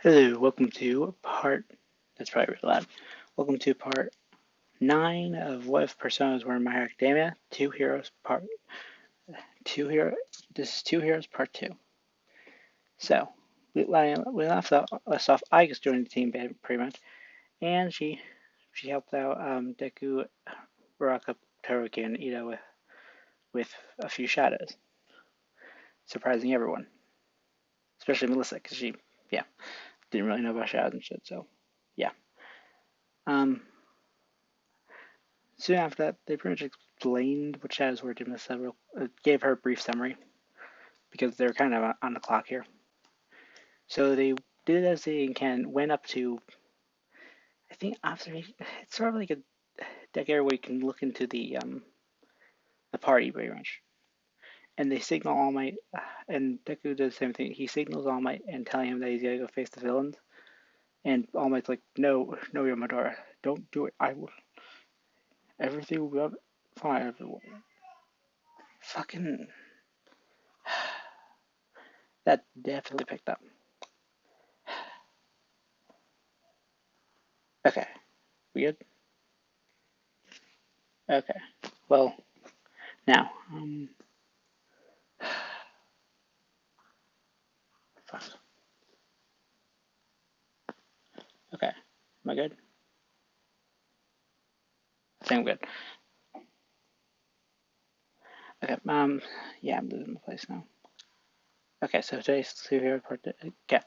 Hello, welcome to that's probably really loud. Welcome to part 9 of What If Personas Were in My Hero Academia, this is Two Heroes Part 2. So, we left off, I just joined the team pretty much, and she helped out Deku, Baraka, Toroki, and Ida with a few shadows, surprising everyone, especially Melissa, because yeah, didn't really know about shadows and shit, so, yeah. Um, Soon after that, they pretty much explained what shadows were to Miss gave her a brief summary because they're kind of on the clock here. So they did as they can, went up to, I think, observation. It's sort of like a deck area where you can look into the party very much. And they signal All Might, and Deku does the same thing. He signals All Might and telling him that he's gotta go face the villains. And All Might's like, no, no, Yamadora, don't do it. I will. Everything will be fine, everyone. Fucking. That definitely picked up. Okay, we good? Okay. Well, now, fuck. Okay. Am I good? I think I'm good. Okay. Yeah, I'm losing my place now. Okay, so today's superhero part. Okay.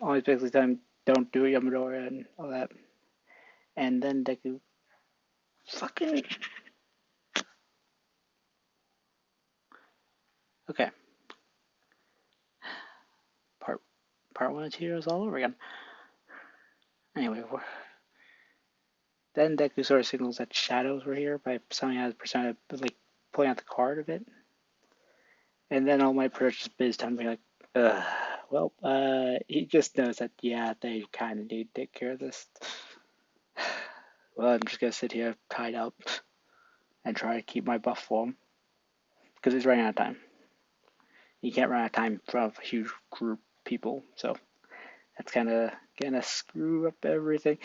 Always basically tell him don't do Yamadora and all that, and then Deku fucking. Okay. Part part one of two heroes all over again. Anyway, then Deku sort of signals that shadows were here by selling out his persona, like pulling out the card of it. And then All Might pretty much just biz time being like, well, he just knows that, yeah, they kind of need to take care of this. Well, I'm just going to sit here tied up and try to keep my buff for him. Because he's running out of time. He can't run out of time in front of a huge group of people, so that's kind of going to screw up everything.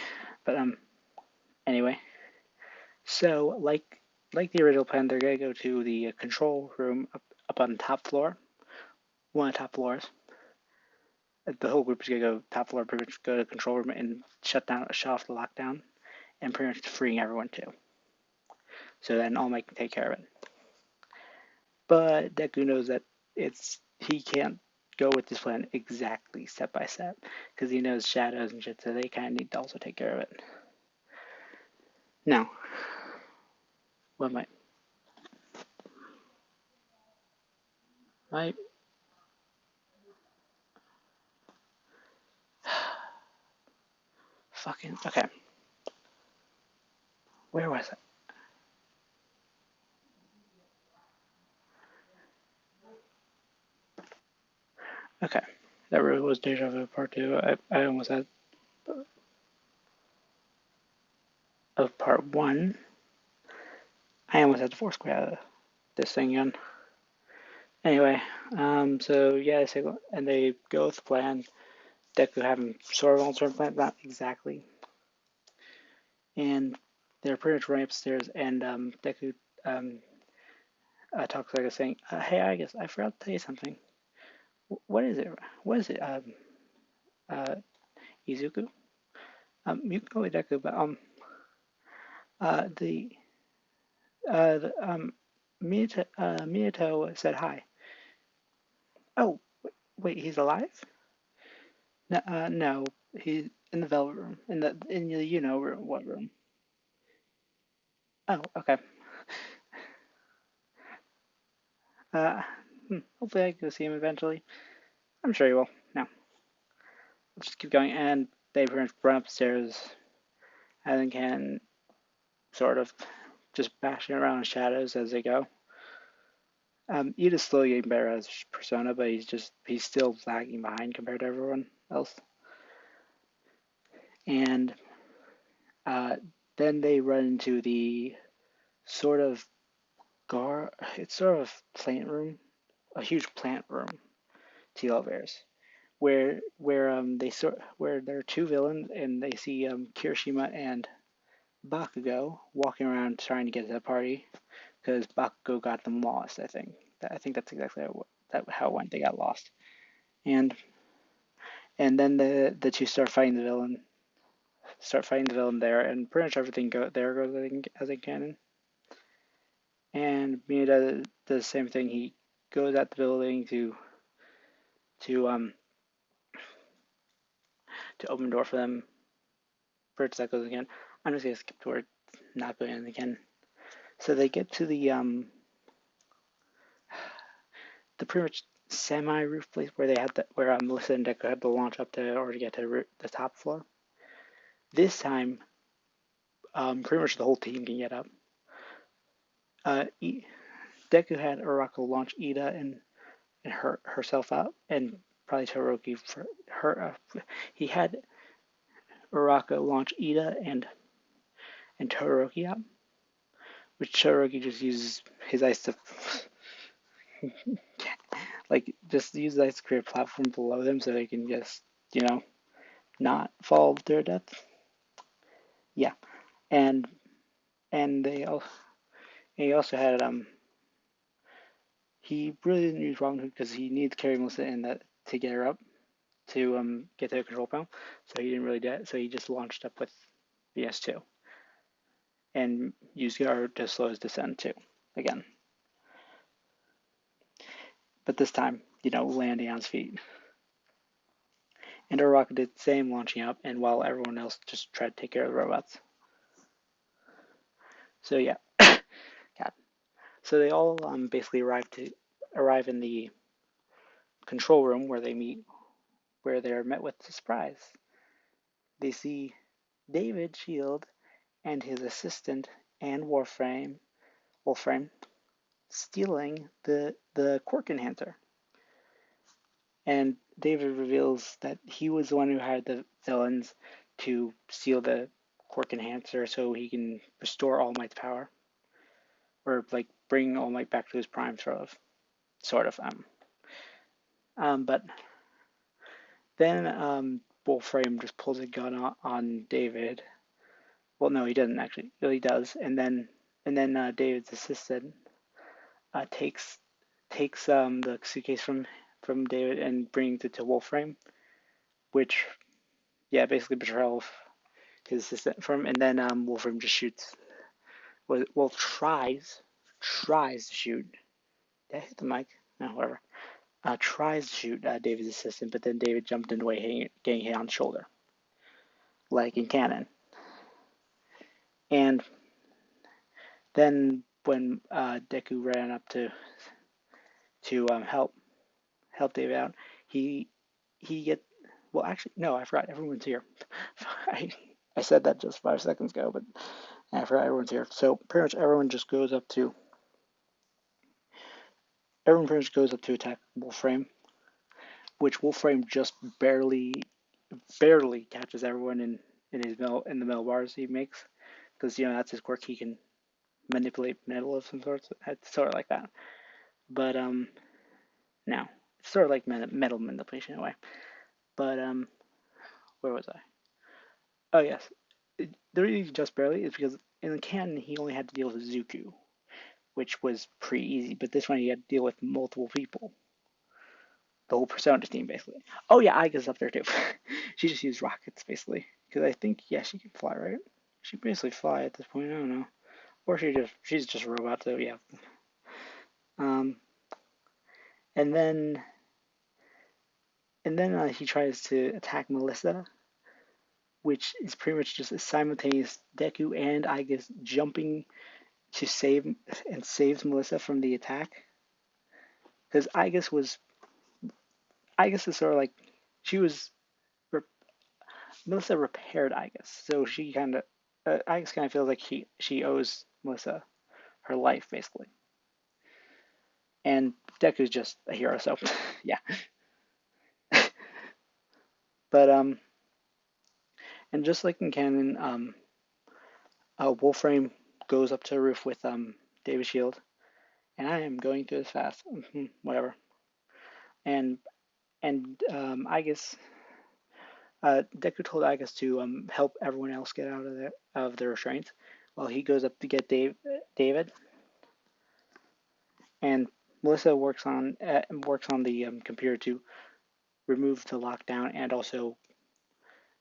But, anyway. So, like the original plan, they're going to go to the control room up on the top floor. One of the top floors. The whole group is gonna go top floor, pretty much go to the control room and shut off the lockdown, and pretty much freeing everyone too. So then All Might can take care of it. But Deku knows that he can't go with this plan exactly step by step because he knows shadows and shit, so they kind of need to also take care of it. Now, what might fucking okay? Where was it? Okay, that really was Deja Vu Part Two. I almost had of Part One. I almost had to force quit out of this thing again. Anyway, so yeah, and they go with the plan. Deku having sort of alternate plan, not exactly. And they're pretty much running upstairs, and Deku um, talks like a saying, "Hey, I guess I forgot to tell you something. What is it? What is it? Uh, Izuku? You can go with Deku, but uh, the Minato said hi. Oh, wait, he's alive? No, no, he's in the Velvet Room, in the room. What room? Oh, okay. Uh, Hopefully I can go see him eventually. I'm sure he will. Now, let's just keep going. And they pretty much run upstairs and then can sort of just bashing around in shadows as they go. Ida's slowly getting better as persona, but he's still lagging behind compared to everyone else. And uh, then they run into the sort of it's sort of plant room, a huge plant room, Teal Bears, where there are two villains and they see Kirishima and Bakugo walking around trying to get to the party because Bakugo got them lost. I think that's exactly how it went. They got lost, and then the two start fighting the villain there, and pretty much everything goes as a canon. And Mia does the same thing. He goes at the building to um to open the door for them. Pretty much that goes again. I'm just gonna skip to where it's not going in again. So they get to the pretty much semi roof place where they had where Melissa and Deku had to launch up to or to get to the top floor. This time, pretty much the whole team can get up. Uh, Deku had Urako launch Ida and herself out, and probably Todoroki for her. He had Urako launch Ida and Todoroki out, which Todoroki just uses his ice to just use the ice to create a platform below them so they can just not fall to their death. Yeah, and and they also he also had he really didn't use Robin Hood because he needed to carry Melissa in that to get her up to get to the control panel. So he didn't really do it. So he just launched up with VS2 and used Guard to slow his descent too again. But this time, landing on his feet. And Uraraka did the same, launching up, and while everyone else just tried to take care of the robots. So yeah, God. So they all basically arrive in the control room where they're met with a surprise. They see David Shield and his assistant and Wolfram stealing the quirk enhancer. And David reveals that he was the one who hired the villains to steal the quirk enhancer so he can restore All Might's power. Or bring All Might back to his prime, sort of. But then Wolfram just pulls a gun on David. Well, no, he doesn't actually. Well, he does, and then David's assistant takes the suitcase from David and brings it to Wolfram, which basically betrayal of his assistant from, and then Wolfram just shoots. Well, tries to shoot. Did I hit the mic? No, whatever. Tries to shoot David's assistant, but then David jumped in the way, getting hit on the shoulder, like in canon. And then when Deku ran up to help David out, he get well. Actually, no, I forgot. Everyone's here. I said that just 5 seconds ago, but I forgot everyone's here. So pretty much everyone pretty much goes up to attack Wolfram, which Wolfram just barely catches everyone in the metal bars he makes, because that's his quirk. He can manipulate metal of some sorts. It's sort of like that, but no, it's sort of like metal manipulation in a way. But where was I? Oh yes, the reason just barely is because in the canon he only had to deal with Zuko, which was pretty easy. But this one he had to deal with multiple people, the whole Persona team basically. Oh yeah, Aiga's up there too. She just used rockets basically because I think she can fly, right? She basically fly at this point. I don't know, or she's just a robot. So yeah. Um, and then he tries to attack Melissa, which is pretty much just a simultaneous Deku and Aiga's jumping to saves Melissa from the attack. Because Aigus is sort of like she was Melissa repaired Aigus, so she kind of Aigus kind of feels like she owes Melissa her life basically, and Deku's just a hero, so yeah. But and just like in canon, Wolfram goes up to the roof with David Shield, and I am going through this fast, whatever. And And Deku told Agus to help everyone else get out of the restraints while he goes up to get David. And Melissa works on the computer to remove the lockdown and also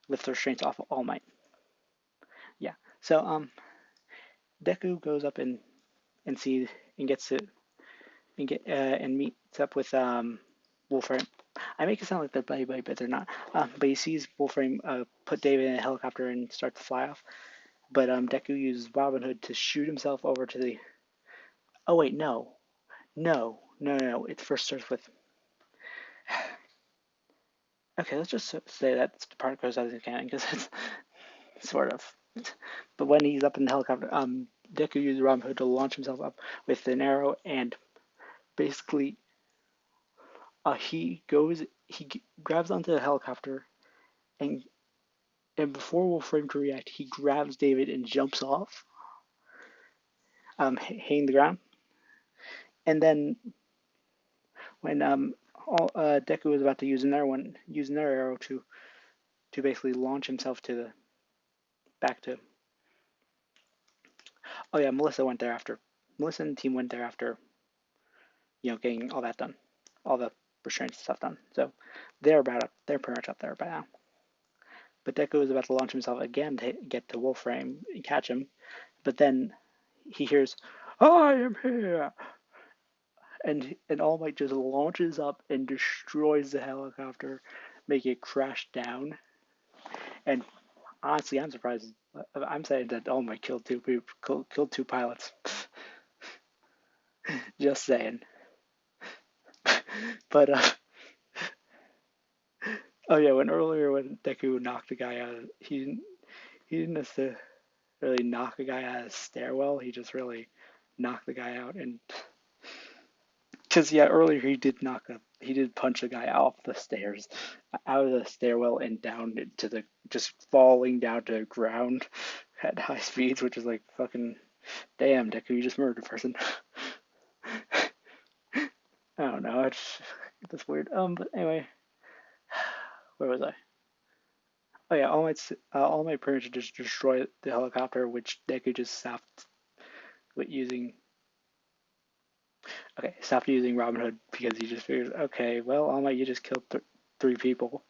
lift the restraints off of All Might. Yeah. So Deku goes up and sees and gets to and meets up with Wolfram. I make it sound like they're buddy buddy, but they're not. But he sees Wolfram put David in a helicopter and start to fly off. But Deku uses Robin Hood to shoot himself over to the. Oh wait, no. It first starts with. Okay, let's just say that the part goes out of the canon because it's sort of. But when he's up in the helicopter, Deku uses Robin Hood to launch himself up with an arrow, and basically, he grabs onto the helicopter, and before Wolfram can react, he grabs David and jumps off, hitting the ground. And then when Deku was about to use another arrow to basically launch himself to the back to. Oh yeah, Melissa and the team went there after getting all that done, all the restraints stuff done. So they're pretty much up there by now. But Deku is about to launch himself again to get to Wolfram and catch him. But then he hears, "I am here," and All Might just launches up and destroys the helicopter, making it crash down. And honestly, I'm surprised. I'm saying that All Might killed two people, killed two pilots. Just saying. But oh yeah, when Deku knocked the guy out, he didn't necessarily knock a guy out of a stairwell. He just really knocked the guy out, and because yeah, earlier he did punch a guy off the stairs, out of the stairwell and down to the just falling down to the ground at high speeds, which is like fucking damn, Deku, you just murdered a person. I don't know, that's weird. But anyway, where was I? Oh yeah, All Might pretty much just destroy the helicopter, which Deku just stopped with using. Okay, stopped using Robin Hood because he just figured, okay, well, All Might, you just killed three people,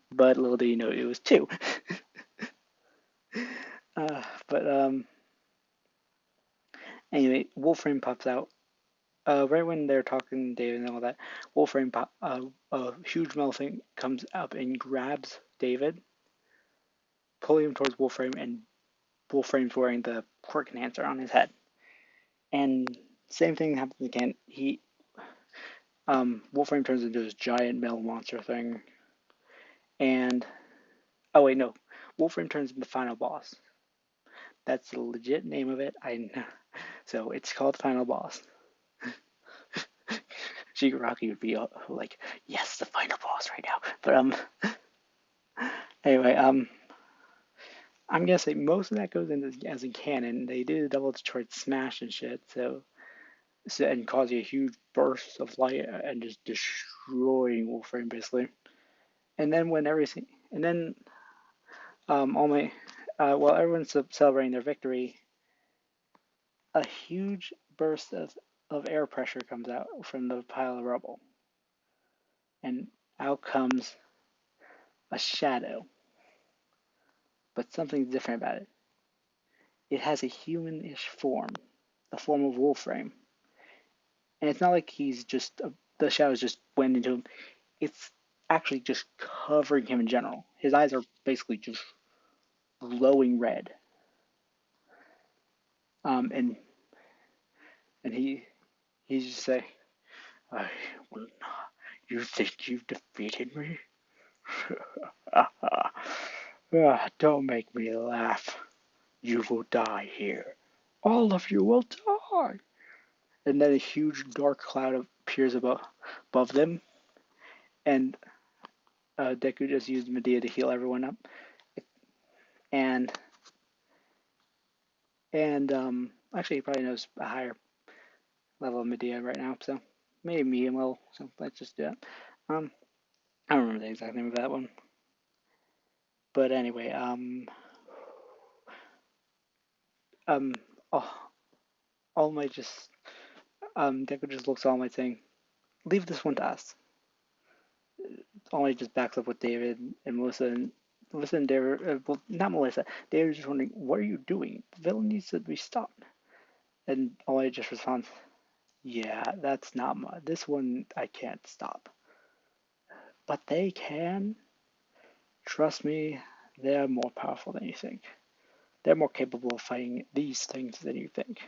but little did you know it was two. But anyway, Wolfram pops out. Right when they're talking to David and all that, a huge metal thing comes up and grabs David, pulling him towards Wolfram, and Wolfram's wearing the quirk enhancer on his head. And same thing happens again. Wolfram turns into this giant metal monster thing, and oh wait, no, Wolfram turns into the final boss. That's the legit name of it. I know. So it's called Final Boss. Shigaraki would be like, yes, the final boss right now. But anyway, I'm gonna say most of that goes into as in canon. They did a double Detroit smash and shit, and causing a huge burst of light and just destroying Wolfram basically. And then all my while everyone's celebrating their victory, a huge burst of air pressure comes out from the pile of rubble, and out comes a shadow. But something's different about it. It has a humanish form, the form of Wolfram. And it's not like the shadows just went into him. It's actually just covering him in general. His eyes are basically just glowing red. And he's just say, "I will not. You think you've defeated me? Don't make me laugh. You will die here. All of you will die." And then a huge dark cloud appears above them, and Deku just used Medea to heal everyone up, and actually he probably knows a higher level of Medea right now, so maybe medium level. So let's just do that. I don't remember the exact name of that one. But anyway, um, oh, All Might just, Deku just looks at All Might saying, leave this one to us. All Might just backs up with David and Melissa, and Melissa and David, well, not Melissa, David's just wondering, what are you doing? The villain needs to be stopped. And All Might just responds, yeah, that's not this one I can't stop. But they can. Trust me, they're more powerful than you think. They're more capable of fighting these things than you think.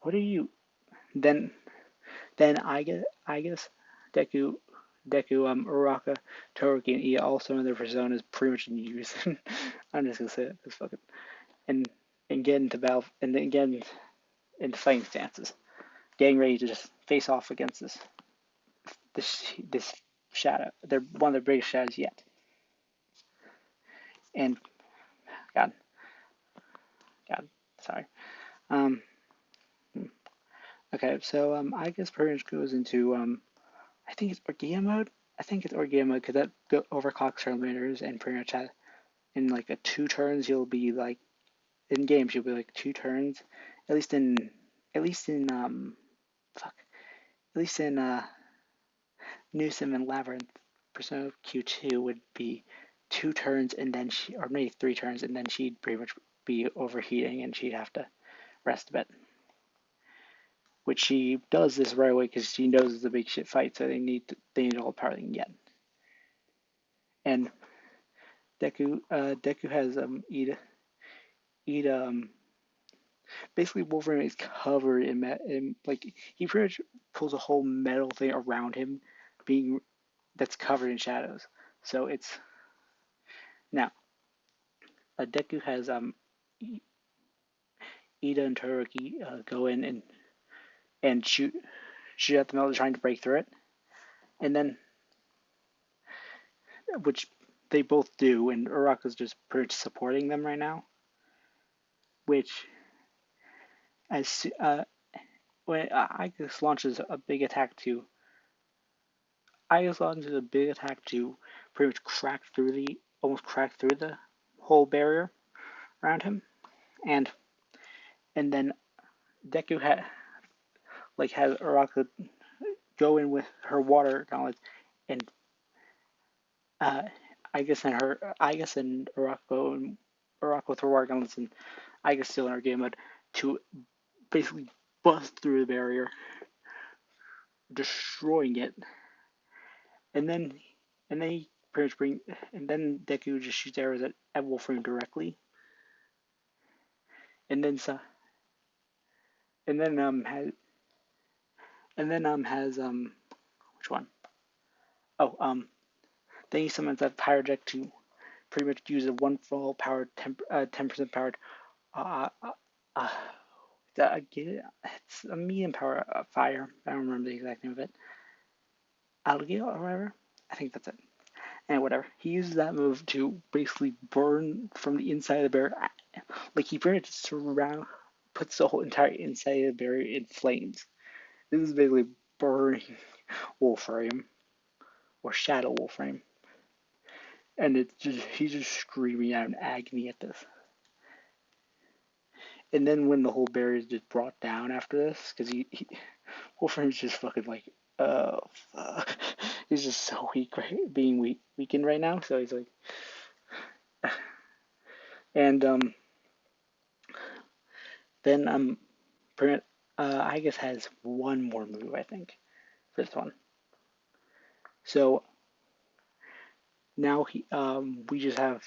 What are you? Then, then I guess Deku, Uraka, Todoroki, and Ida, all some of their personas pretty much in use. I'm just gonna say it, cause fuck it. And and get into battle, and then again into fighting stances, getting ready to just face off against this shadow. They're one of the biggest shadows yet. And God, God, sorry. Um, okay, so I guess pretty much goes into I think it's Orgia mode. I think it's Orgia mode because that overclocks her limiters and pretty much in like a 2 turns you'll be like in games you'll be like 2 turns, at least in at least in fuck at least in Newsom and Labyrinth. Persona Q2 would be 2 turns and then she or maybe 3 turns and then she'd pretty much be overheating and she'd have to rest a bit. Which she does this right away because she knows it's a big shit fight, so they need all the power they can get. And Deku has Ida basically Wolverine is covered in like he pretty much pulls a whole metal thing around him, being that's covered in shadows. So it's now Deku has Ida and Todoroki go in and shoot at the metal trying to break through it, and then which they both do, and Uraka's just pretty much supporting them right now. Which as when Igus launches a big attack to Igus launches a big attack to pretty much almost crack through the whole barrier around him, and and then Deku has Uraka go in with her water gauntlets, and uh, Igus and Uraka with her water gauntlets, and Igus still in her game mode to basically bust through the barrier, destroying it, and then he pretty much and then Deku just shoots arrows at Wolverine directly, and then so and then has which one? Oh then he summons that Pyro Deck to pretty much use a one full powered 10% powered uh, uh, uh it's a medium power fire. I don't remember the exact name of it. Algae or whatever. I think that's it. And whatever. He uses that move to basically burn from the inside of the barrier. Like he pretty much puts the whole entire inside of the barrier in flames. This is basically burning Wolfram or Shadow Wolfram. And it's just he's just screaming out in agony at this. And then when the whole barrier is just brought down after this, because Wolfram's just fucking like, oh fuck, he's just so weak, right? Being weakened right now. So he's like, and then I guess has one more move I think for this one. So now we just have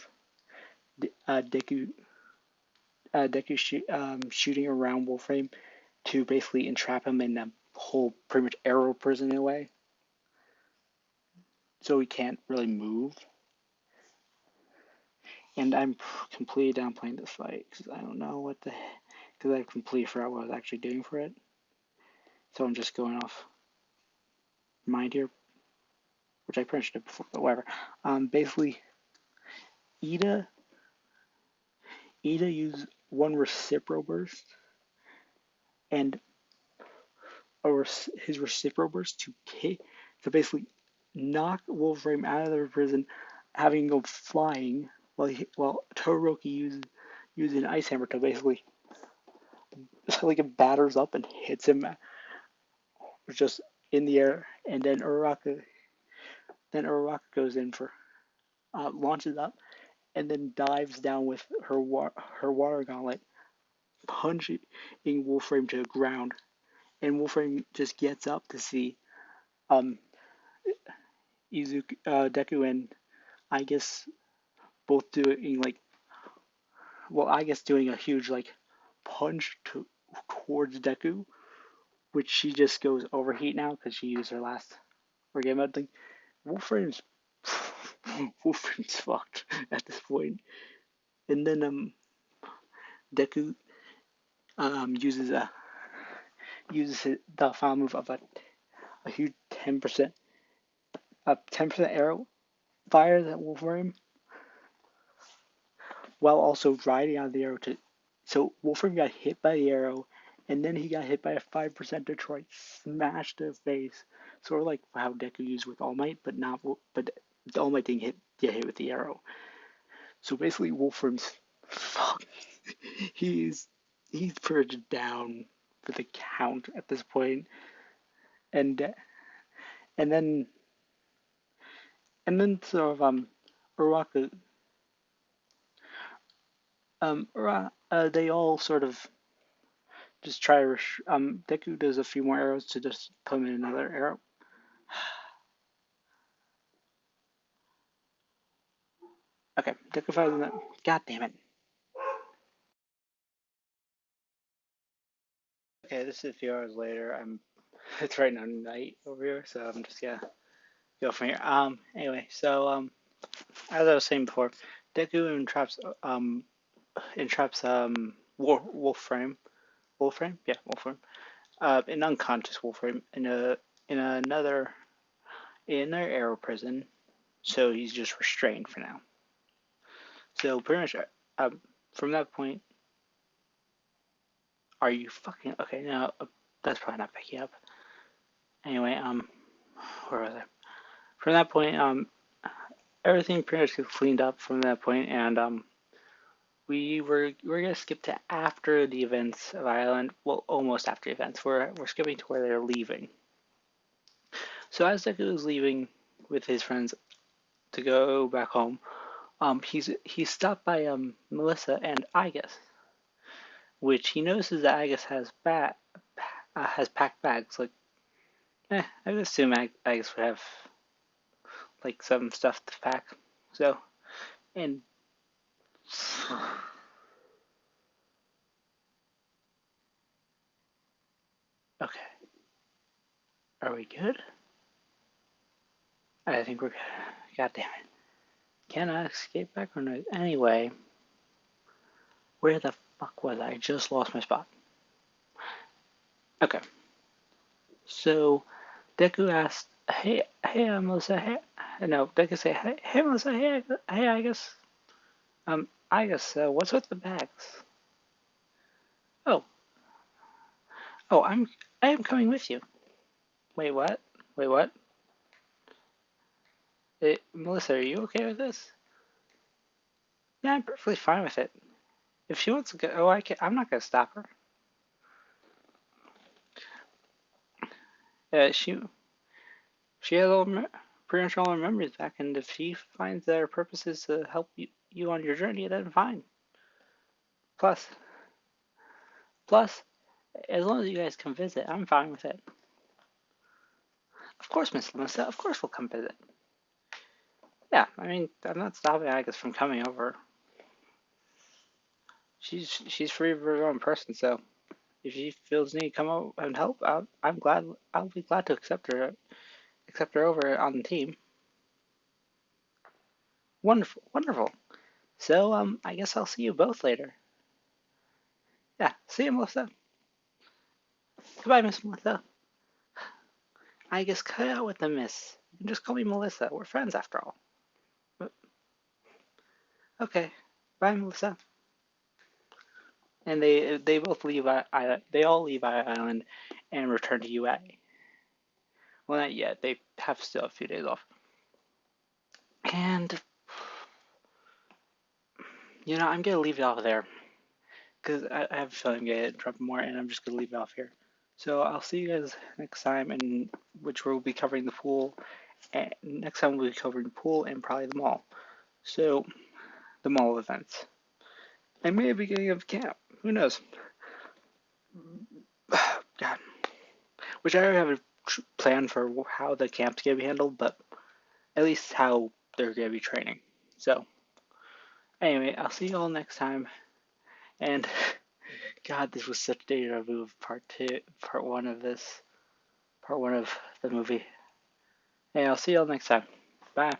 Deku shooting around Wolfram to basically entrap him in a whole pretty much arrow prison in a way, so he can't really move. And I'm completely downplaying this fight because I don't know because I completely forgot what I was actually doing for it. So I'm just going off mind here, which I pretty much did before, but whatever. Basically, Ida used one reciprocal burst and his reciprocal burst to basically knock Wolverine out of the prison, having him go flying, while Todoroki uses an ice hammer to basically like it batters up and hits him just in the air, and then Uraraka goes in for launches up and then dives down with her water gauntlet, punching Wolframe to the ground, and Wolframe just gets up to see um Deku and I guess both doing I guess doing a huge punch towards Deku, which she just goes overheat now because she used her last game mode thing. Wolframe's Wolframe's fucked at this point. And then Deku uses the final move of a huge 10% arrow fires at Wolverine while also riding on the arrow to. So Wolverine got hit by the arrow, and then he got hit by a 5% Detroit, smashed to the face. Sort of like how Deku used with All Might, but the All Might didn't get hit with the arrow. So basically, Wolframe's fuck. He's he's pretty down for the count at this point, and and then sort of Uraka they all sort of just try to Deku does a few more arrows to just put him in another arrow. Okay, Deku fires in that. God damn it. Okay, this is a few hours later. It's right now night over here, so I'm just gonna go from here. Anyway, so as I was saying before, Deku entraps Wolframe. Wolframe? Yeah, Wolframe. An unconscious Wolframe in another arrow prison. So he's just restrained for now. So pretty much from that point, are you fucking okay? Now that's probably not picking up. Anyway, where was I? From that point, everything pretty much gets cleaned up from that point, and we're gonna skip to after the events of Island. Well, almost after the events. We're skipping to where they're leaving. So as Deku is leaving with his friends to go back home, he's stopped by Melissa and Igus, which he notices that Igus has packed bags. Like, I would assume Igus would have like some stuff to pack. So, and okay, are we good? I think we're good. God damn it! Can I escape back or no? Anyway, where the fuck was I? I just lost my spot. Okay, so Deku asked, "Hey, Melissa. Hey, no." Deku say, "Hey, Melissa. Hey, what's with the bags?" Oh, oh, I am coming with you. Wait, what? Wait, what? Melissa, are you okay with this? Yeah, I'm perfectly fine with it. If she wants to go, I'm not gonna stop her. She has pretty much all her memories back, and if she finds that her purpose is to help you on your journey, then fine. Plus, plus, as long as you guys come visit, I'm fine with it. Of course, Miss Melissa. Of course, we'll come visit. Yeah, I mean, I'm not stopping Agus from coming over. She's free of her own person, so if she feels need to come out and help, I'll be glad to accept her over on the team. Wonderful, wonderful. So I guess I'll see you both later. Yeah, see you, Melissa. Goodbye, Miss Melissa. I guess cut out with the miss. You can just call me Melissa. We're friends after all. Okay, bye, Melissa. And they both leave. They all leave Island and return to UA. Well, not yet. They have still a few days off. And, I'm going to leave it off there. Because I have a feeling I'm going to drop more, and I'm just going to leave it off here. So I'll see you guys next time, in which we'll be covering the pool. And next time we'll be covering the pool and probably the mall. So, the mall events. And maybe beginning of camp. Who knows? God. Which I already have a plan for how the camp's going to be handled, but at least how they're going to be training. So, anyway, I'll see you all next time. And, God, this was such deja vu of part one of this, part one of the movie. Hey, I'll see you all next time. Bye.